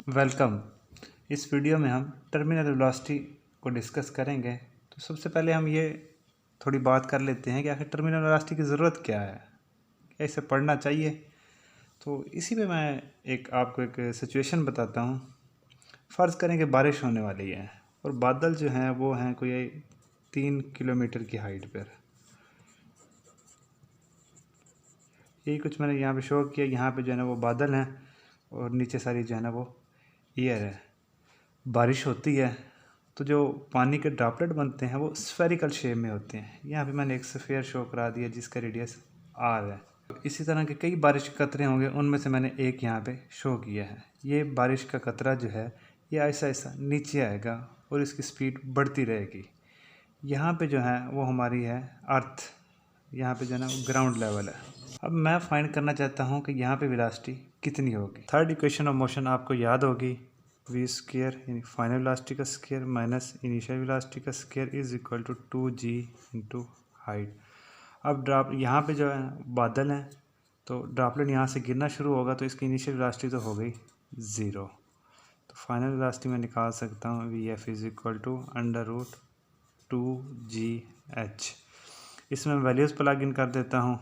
Welcome. इस video में हम टर्मिनल वेलोसिटी को डिस्कस करेंगे। तो सबसे पहले हम ये थोड़ी बात कर लेते हैं कि आखिर टर्मिनल वेलोसिटी की ज़रूरत क्या है, क्या इसे पढ़ना चाहिए। तो इसी पे मैं आपको एक सिचुएशन बताता हूँ। फ़र्ज़ करें कि बारिश होने वाली है और बादल जो हैं वो हैं कोई 3 किलोमीटर की हाइट पर। यही कुछ मैंने यहाँ पे शो किया। यहाँ पे जो है ना वो बादल हैं और नीचे सारी जो है ना वो एयर है। बारिश होती है तो जो पानी के ड्रॉपलेट बनते हैं वो स्फेरिकल शेप में होते हैं। यहाँ पे मैंने एक स्फीयर शो करा दिया जिसका रेडियस r है। इसी तरह के कई बारिश के कतरे होंगे, उनमें से मैंने एक यहाँ पे शो किया है। ये बारिश का कतरा जो है ये ऐसा ऐसा नीचे आएगा और इसकी स्पीड बढ़ती रहेगी। यहाँ पे जो है वो हमारी है अर्थ, यहाँ पे जो है ना ग्राउंड लेवल है। अब मैं फाइंड करना चाहता हूँ कि यहाँ पे वेलोसिटी कितनी होगी। थर्ड इक्वेशन ऑफ मोशन आपको याद होगी, v स्क्वायर यानी फाइनल वेलोसिटी का स्क्वायर माइनस इनिशियल वेलोसिटी का square is equal to 2g into height. अब ड्रॉप यहाँ पे जो है बादल हैं तो ड्रॉपलेट यहाँ से गिरना शुरू होगा तो इसकी इनिशियल वेलोसिटी तो हो गई 0। तो फाइनल वेलोसिटी मैं निकाल सकता हूँ vf is equal to √2gh। इसमें वैल्यूज़ प्लग इन कर देता हूँ।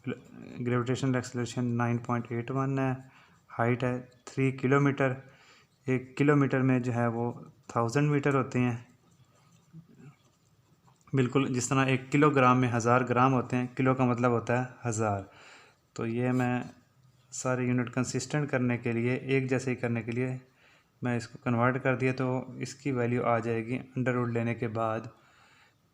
ग्रेविटेशनल एक्सेलरेशन 9.81 है, हाइट है 3 किलोमीटर। 1 किलोमीटर में जो है वो 1000 मीटर होते हैं। बिल्कुल जिस तरह 1 किलोग्राम में 1000 ग्राम होते हैं, किलो का मतलब होता है 1000। तो ये मैं सारे यूनिट कंसिस्टेंट करने के लिए, एक जैसे ही करने के लिए मैं इसको कन्वर्ट कर दिया तो इसकी वैल्यू आ जाएगी अंडर रूट लेने के बाद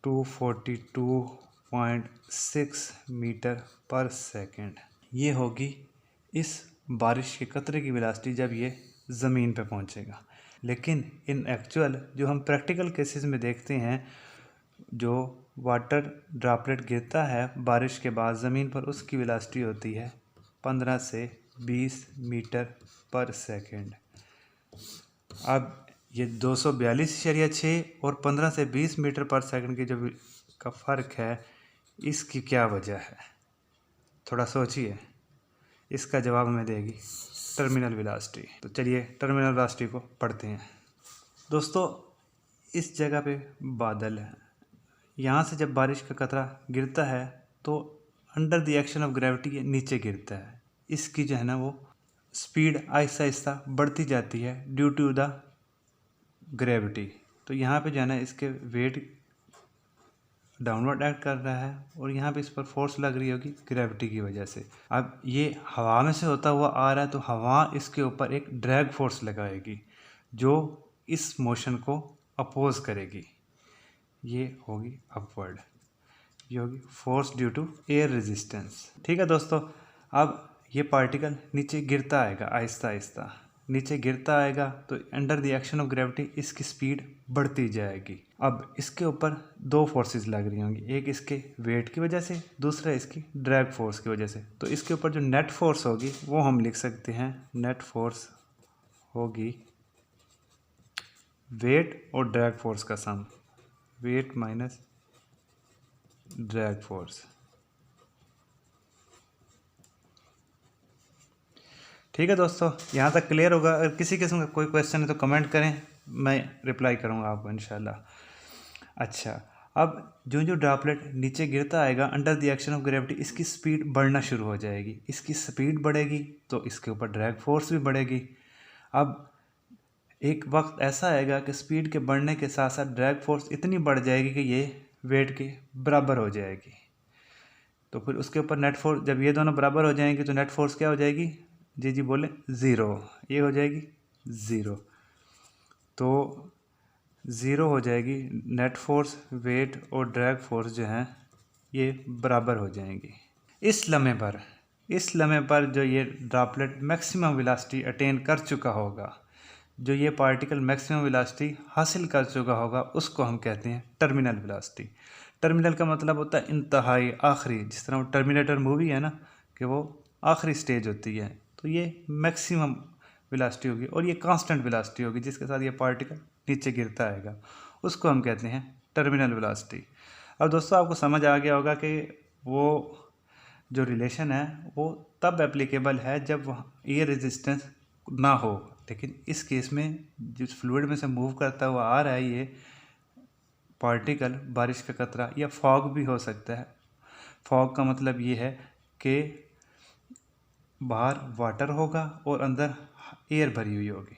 242.6 मीटर पर सेकंड। ये होगी इस बारिश के कतरे की वेलोसिटी जब ये ज़मीन पे पहुंचेगा। लेकिन इन एक्चुअल जो हम प्रैक्टिकल केसेस में देखते हैं, जो वाटर ड्रॉपलेट गिरता है बारिश के बाद ज़मीन पर, उसकी वेलोसिटी होती है 15 से 20 मीटर पर सेकंड। अब ये 242.6 और 15 से 20 मीटर पर सेकंड की जो का फ़र्क है, इसकी क्या वजह है? थोड़ा सोचिए। इसका जवाब हमें देगी टर्मिनल वेलोसिटी। तो चलिए टर्मिनल वेलोसिटी को पढ़ते हैं। दोस्तों, इस जगह पे बादल है। यहाँ से जब बारिश का कतरा गिरता है तो under the action of gravity ये नीचे गिरता है। इसकी जो है ना वो स्पीड आहिस्ता आहिस्ता बढ़ती जाती है ड्यू टू द ग्रेविटी। तो यहाँ पे जो है ना इसके वेट डाउनवर्ड एक्ट कर रहा है और यहाँ पे इस पर फोर्स लग रही होगी ग्रेविटी की वजह से। अब ये हवा में से होता हुआ आ रहा है तो हवा इसके ऊपर एक ड्रैग फोर्स लगाएगी जो इस मोशन को अपोज करेगी। ये होगी अपवर्ड, ये होगी force due to air resistance. ठीक है दोस्तों, अब ये पार्टिकल नीचे गिरता आएगा आहिस्ता आहिस्ता, नीचे गिरता आएगा तो under the action of gravity इसकी स्पीड बढ़ती जाएगी। अब इसके ऊपर दो फोर्सेस लग रही होंगी, एक इसके वेट की वजह से, दूसरा इसकी ड्रैग फोर्स की वजह से। तो इसके ऊपर जो नेट फोर्स होगी वो हम लिख सकते हैं, नेट फोर्स होगी वेट और ड्रैग फोर्स का सम, वेट माइनस ड्रैग फोर्स। ठीक है दोस्तों, यहाँ तक क्लियर होगा। अगर किसी किस्म का कोई क्वेश्चन है तो कमेंट करें, मैं रिप्लाई करूँगा आपको इंशाल्लाह। अच्छा, अब जो जो ड्रॉपलेट नीचे गिरता आएगा under the action of gravity, इसकी स्पीड बढ़ना शुरू हो जाएगी। इसकी स्पीड बढ़ेगी तो इसके ऊपर ड्रैग फोर्स भी बढ़ेगी। अब एक वक्त ऐसा आएगा कि स्पीड के बढ़ने के साथ साथ ड्रैग फोर्स इतनी बढ़ जाएगी कि ये वेट के बराबर हो जाएगी। तो फिर उसके ऊपर नेट फोर्स, जब ये दोनों बराबर हो जाएंगे तो नेट फोर्स क्या हो जाएगी? जी बोले 0। ये हो जाएगी 0। तो 0 हो जाएगी। नेट फोर्स, वेट और ड्रैग फोर्स जो हैं ये बराबर हो जाएंगी। इस लम्हे पर जो ये ड्रॉपलेट मैक्सिमम वेलोसिटी अटेन कर चुका होगा, जो ये पार्टिकल मैक्सिमम वेलोसिटी हासिल कर चुका होगा, उसको हम कहते हैं टर्मिनल वेलोसिटी। टर्मिनल का मतलब होता है इंतहाई, आखिरी। जिस तरह टर्मिनेटर मूवी है ना कि वो आखिरी स्टेज होती है, तो ये मैक्सिमम वेलोसिटी होगी और ये कांस्टेंट वेलोसिटी होगी जिसके साथ ये पार्टिकल नीचे गिरता आएगा, उसको हम कहते हैं टर्मिनल वेलोसिटी। अब दोस्तों आपको समझ आ गया होगा कि वो जो रिलेशन है वो तब एप्लीकेबल है जब एयर रेजिस्टेंस ना हो। लेकिन इस केस में जिस फ्लूइड में से मूव करता हुआ आ रहा है ये पार्टिकल, बारिश का कतरा या फॉग भी हो सकता है। फॉग का मतलब ये है कि बाहर वाटर होगा और अंदर एयर भरी हुई होगी,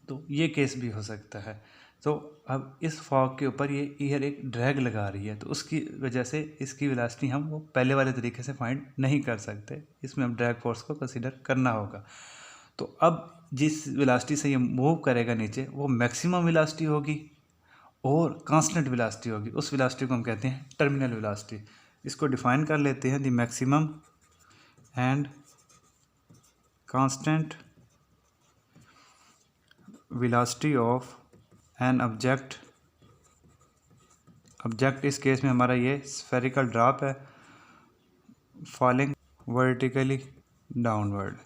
तो ये केस भी हो सकता है। तो अब इस फॉग के ऊपर ये एयर एक ड्रैग लगा रही है, तो उसकी वजह से इसकी वेलोसिटी हम वो पहले वाले तरीके से फाइंड नहीं कर सकते, इसमें हम ड्रैग फोर्स को कंसीडर करना होगा। तो अब जिस वेलोसिटी से ये मूव करेगा नीचे वो मैक्सिमम वेलोसिटी होगी और कांस्टेंट वेलोसिटी होगी, उस वेलोसिटी को हम कहते हैं टर्मिनल वेलोसिटी। इसको डिफाइन कर लेते हैं, the maximum and constant velocity of an object इस केस में हमारा ये स्फेरिकल ड्रॉप है, फॉलिंग वर्टिकली डाउनवर्ड।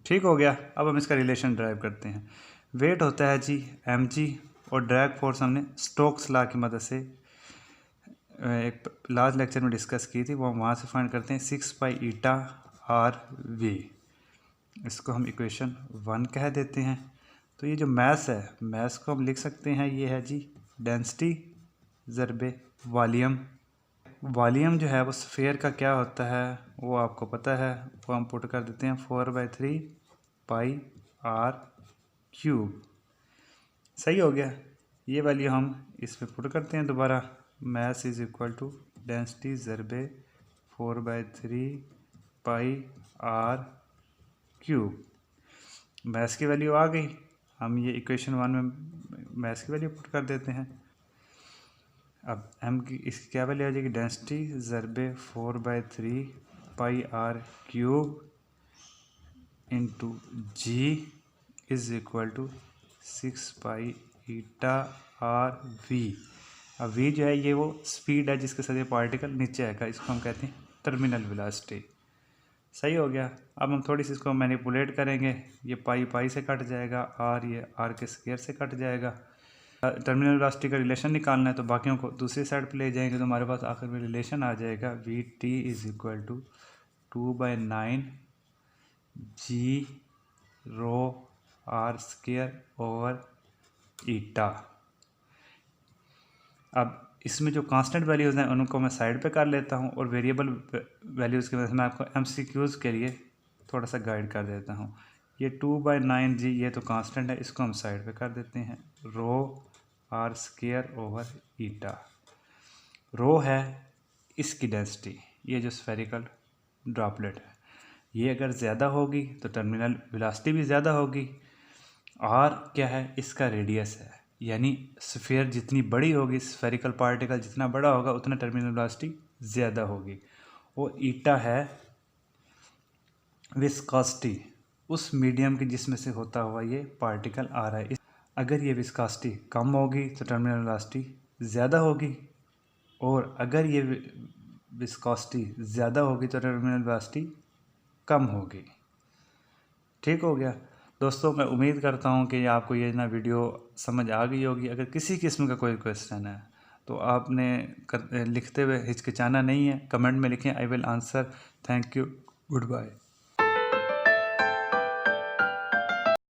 ठीक हो गया। अब हम इसका रिलेशन ड्राइव करते हैं। वेट होता है जी mg और ड्रैग फोर्स हमने स्टोक्स लॉ की मदद से एक लास्ट लेक्चर में डिस्कस की थी, वो वहाँ से फाइंड करते हैं 6 पाई ईटा आर वी। इसको हम इक्वेशन 1 कह देते हैं। तो ये जो मैस है, मैस को हम लिख सकते हैं, ये है जी डेंसिटी ज़रबे वॉल्यूम। वॉल्यूम जो है वो स्फीयर का क्या होता है वो आपको पता है, वो हम पुट कर देते हैं 4/3 पाई आर क्यूब। सही हो गया। ये वैल्यू हम इसमें पुट करते हैं दोबारा, mass is equal to density ज़रबे 4/3 पाई आर क्यूब। मैस की वैल्यू आ गई, हम ये इक्वेशन 1 में मैस की वैल्यू पुट कर देते हैं। अब m की इसकी क्या वैल्यू आ जाएगी, डेंसिटी ज़रबे 4/3 pi R cube into G is equal to 6 pi eta R V. अब वी जो है ये वो स्पीड है जिसके साथ ये पार्टिकल नीचे आएगा, इसको हम कहते हैं टर्मिनल वेलोसिटी। सही हो गया। अब हम थोड़ी सी इसको मैनिपुलेट करेंगे, ये पाई से कट जाएगा, आर ये आर के स्क्वायर से कट जाएगा। टर्मिनल वेलोसिटी का रिलेशन निकालना है तो बाकियों को दूसरी साइड पे ले जाएंगे, तो हमारे पास आखिर में रिलेशन आ जाएगा V T is equal to 2/9 G rho R square over eta. अब इसमें जो कांस्टेंट वैल्यूज़ हैं उनको मैं साइड पे कर लेता हूँ और वेरिएबल वैल्यूज़ की वजह से मैं आपको MCQs के लिए थोड़ा सा गाइड कर देता हूँ। ये 2/9 जी ये तो कांस्टेंट है, इसको हम साइड पे कर देते हैं, रो आर स्क्वायर ओवर ईटा। रो है इसकी डेंसिटी, ये जो स्फेरिकल ड्रॉपलेट है ये अगर ज़्यादा होगी तो टर्मिनल वेलोसिटी भी ज़्यादा होगी। आर क्या है, इसका रेडियस है, यानी स्फीयर जितनी बड़ी होगी, स्फेरिकल पार्टिकल जितना बड़ा होगा उतना टर्मिनल वेलोसिटी ज़्यादा होगी। और ईटा है विस्कोसिटी, उस मीडियम की जिसमें से होता हुआ ये पार्टिकल आ रहा है। अगर ये विस्कोसिटी कम होगी तो टर्मिनल वेलोसिटी ज़्यादा होगी, और अगर ये विस्कोसिटी ज़्यादा होगी तो टर्मिनल वेलोसिटी कम होगी। ठीक हो गया दोस्तों, मैं उम्मीद करता हूँ कि आपको ये ना वीडियो समझ आ गई होगी। अगर किसी किस्म का कोई क्वेश्चन है तो आपने लिखते हुए हिचकिचाना नहीं है, कमेंट में लिखें, I will answer. Thank you, good bye.